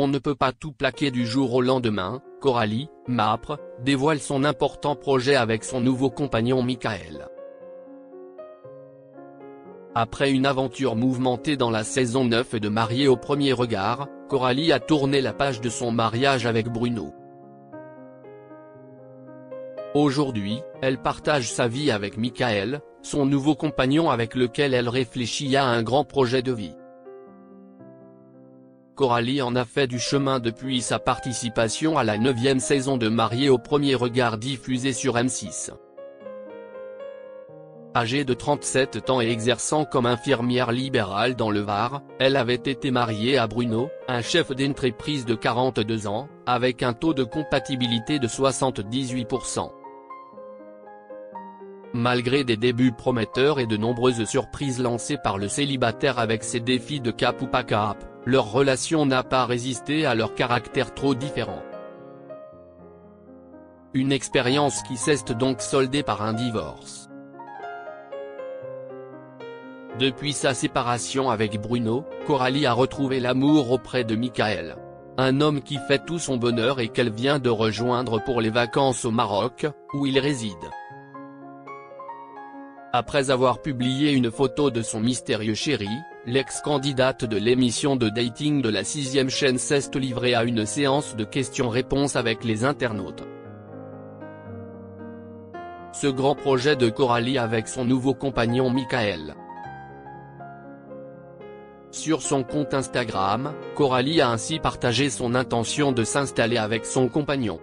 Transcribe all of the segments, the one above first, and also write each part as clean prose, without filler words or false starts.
On ne peut pas tout plaquer du jour au lendemain. Coralie Mapr dévoile son important projet avec son nouveau compagnon Michael. Après une aventure mouvementée dans la saison 9 de Mariés au premier regard, Coralie a tourné la page de son mariage avec Bruno. Aujourd'hui, elle partage sa vie avec Michael, son nouveau compagnon avec lequel elle réfléchit à un grand projet de vie. Coralie en a fait du chemin depuis sa participation à la 9e saison de Mariés au premier regard diffusée sur M6. Âgée de 37 ans et exerçant comme infirmière libérale dans le Var, elle avait été mariée à Bruno, un chef d'entreprise de 42 ans, avec un taux de compatibilité de 78%. Malgré des débuts prometteurs et de nombreuses surprises lancées par le célibataire avec ses défis de cap ou pas cap, leur relation n'a pas résisté à leur caractère trop différent. Une expérience qui s'est donc soldée par un divorce. Depuis sa séparation avec Bruno, Coralie a retrouvé l'amour auprès de Michael. Un homme qui fait tout son bonheur et qu'elle vient de rejoindre pour les vacances au Maroc, où il réside. Après avoir publié une photo de son mystérieux chéri, l'ex-candidate de l'émission de dating de la 6e chaîne s'est livrée à une séance de questions-réponses avec les internautes. Ce grand projet de Coralie avec son nouveau compagnon Michael. Sur son compte Instagram, Coralie a ainsi partagé son intention de s'installer avec son compagnon.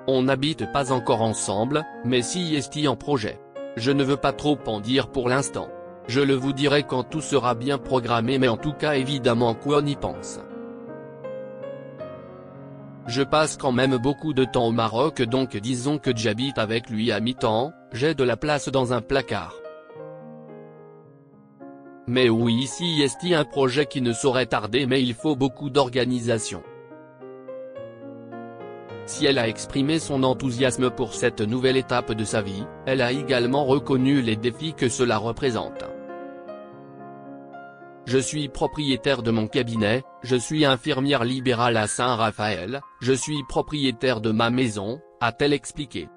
On n'habite pas encore ensemble, mais si est en projet. Je ne veux pas trop en dire pour l'instant. Je le vous dirai quand tout sera bien programmé, mais en tout cas évidemment qu'on y pense. Je passe quand même beaucoup de temps au Maroc, donc disons que j'habite avec lui à mi-temps, j'ai de la place dans un placard. Mais oui, si est un projet qui ne saurait tarder, mais il faut beaucoup d'organisation. Si elle a exprimé son enthousiasme pour cette nouvelle étape de sa vie, elle a également reconnu les défis que cela représente. Je suis propriétaire de mon cabinet, je suis infirmière libérale à Saint-Raphaël, je suis propriétaire de ma maison, a-t-elle expliqué.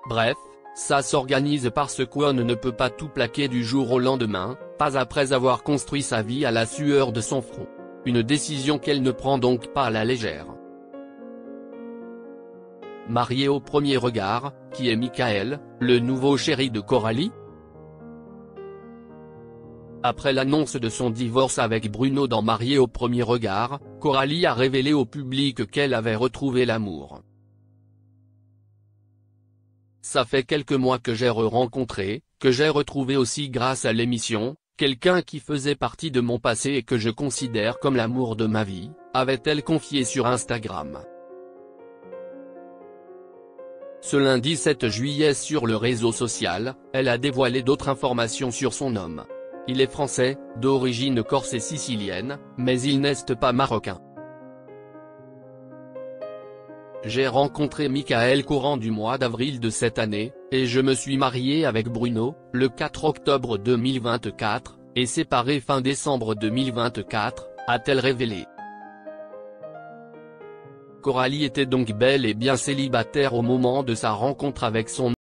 Bref, ça s'organise parce qu'on ne peut pas tout plaquer du jour au lendemain, pas après avoir construit sa vie à la sueur de son front. Une décision qu'elle ne prend donc pas à la légère. Marié au premier regard, qui est Michael, le nouveau chéri de Coralie? Après l'annonce de son divorce avec Bruno dans Marié au premier regard, Coralie a révélé au public qu'elle avait retrouvé l'amour. Ça fait quelques mois que j'ai rencontré, que j'ai retrouvé aussi grâce à l'émission, quelqu'un qui faisait partie de mon passé et que je considère comme l'amour de ma vie, avait-elle confié sur Instagram. Ce lundi 7 juillet sur le réseau social, elle a dévoilé d'autres informations sur son homme. Il est français, d'origine corse et sicilienne, mais il n'est pas marocain. J'ai rencontré Michael courant du mois d'avril de cette année, et je me suis marié avec Bruno, le 4 octobre 2024, et séparé fin décembre 2024, a-t-elle révélé. Coralie était donc bel et bien célibataire au moment de sa rencontre avec son